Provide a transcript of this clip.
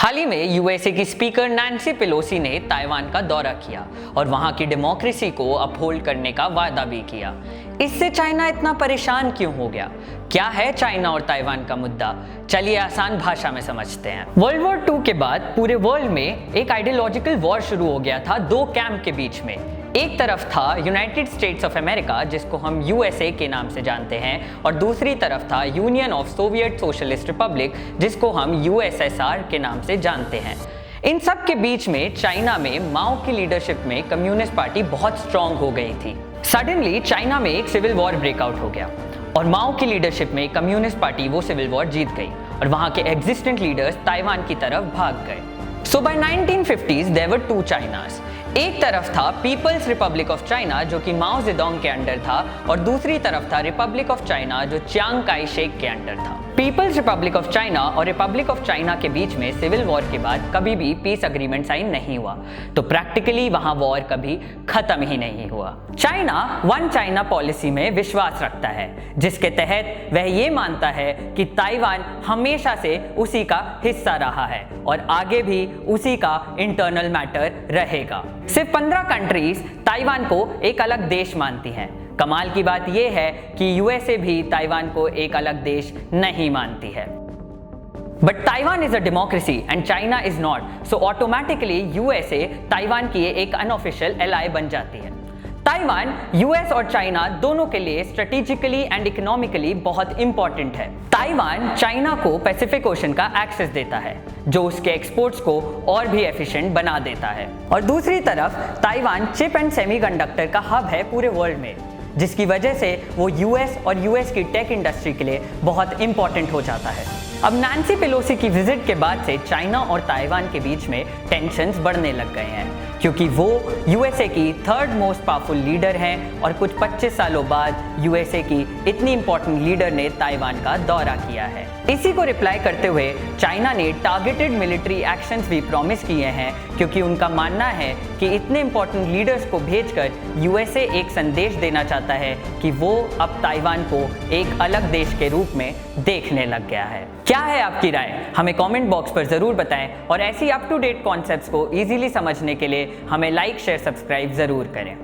हाल ही में यूएसए की speaker Nancy Pelosi ने ताइवान का दौरा किया और वहां की डेमोक्रेसी को अपहोल्ड करने का वादा भी किया। इससे चाइना इतना परेशान क्यों हो गया? क्या है चाइना और ताइवान का मुद्दा? चलिए आसान भाषा में समझते हैं। वर्ल्ड वॉर 2 के बाद पूरे वर्ल्ड में एक आइडियोलॉजिकल वॉर शुरू हो गया था दो कैंप के बीच में। एक तरफ था यूनाइटेड स्टेट्स ऑफ अमेरिका, जिसको हम यूएसए के नाम से जानते हैं, और दूसरी तरफ था union of Soviet socialist Republic, जिसको हम यूएसएसआर के नाम से जानते हैं। इन सब के बीच में चाइना में माओ की लीडरशिप में कम्युनिस्ट पार्टी बहुत स्ट्रांग हो गई थी। सडनली चाइना में एक सिविल वॉर ब्रेकआउट हो गया और माओ की लीडरशिप में कम्युनिस्ट पार्टी वो सिविल वॉर जीत गई और वहां के एग्जिस्टेंट लीडर्स ताइवान की तरफ भाग गए। So by 1950s there were two Chinas. एक तरफ था पीपल्स रिपब्लिक ऑफ चाइना जो कि माओ जेडोंग के अंडर था, और दूसरी तरफ था रिपब्लिक ऑफ चाइना जो चियांग काई शेक के अंडर था। पीपल्स रिपब्लिक ऑफ चाइना और रिपब्लिक ऑफ चाइना के बीच में सिविल वॉर के बाद कभी भी पीस अग्रीमेंट साइन नहीं हुआ, तो प्रैक्टिकली वहां वॉर कभी खत्म ही नहीं हुआ। चाइना वन चाइना पॉलिसी में विश्वास रखता है, जिसके तहत वह ये मानता है कि ताइवान हमेशा से उसी का हिस्सा रहा है और आगे भी उसी का इंटरनल मैटर रहेगा। सिर्फ 15 कंट्रीज ताइवान को एक अलग देश मानती हैं। कमाल की बात यह है कि यूएसए भी ताइवान को एक अलग देश नहीं मानती है। But Taiwan is a democracy and China is not, so automatically USA Taiwan की एक अनऑफिशियल एलाय बन जाती है। ताइवान यूएस और चाइना दोनों के लिए स्ट्रेटेजिकली एंड इकोनॉमिकली बहुत इंपॉर्टेंट है। ताइवान चाइना को पैसिफिक ओशन का एक्सेस देता है, जो उसके एक्सपोर्ट्स को और भी एफिशिएंट बना देता है। और दूसरी तरफ ताइवान चिप एंड सेमीकंडक्टर का हब है पूरे वर्ल्ड में, जिसकी वजह से वो यूएस और यूएस की टेक इंडस्ट्री के लिए बहुत इंपॉर्टेंट हो जाता है। अब नैन्सी पेलोसी की विजिट के बाद से चाइना और ताइवान के बीच में टेंशन्स बढ़ने लग गए हैं, क्योंकि वो यूएसए की थर्ड मोस्ट पावरफुल लीडर हैं और कुछ 25 सालों बाद यूएसए की इतनी इंपॉर्टेंट लीडर ने ताइवान का दौरा किया है। इसी को रिप्लाई करते हुए चाइना ने टारगेटेड मिलिट्री एक्शंस भी प्रॉमिस किए हैं, क्योंकि उनका मानना है कि इतने इंपॉर्टेंट लीडर्स को भेजकर यूएसए एक संदेश देना चाहता है कि वो अब ताइवान को एक अलग देश के रूप में देखने लग गया है। क्या है आपकी राय? हमें कमेंट बॉक्स पर जरूर बताएं और ऐसी अप टू डेट कॉन्सेप्ट्स को इजीली समझने के लिए हमें लाइक, शेयर, सब्सक्राइब जरूर करें।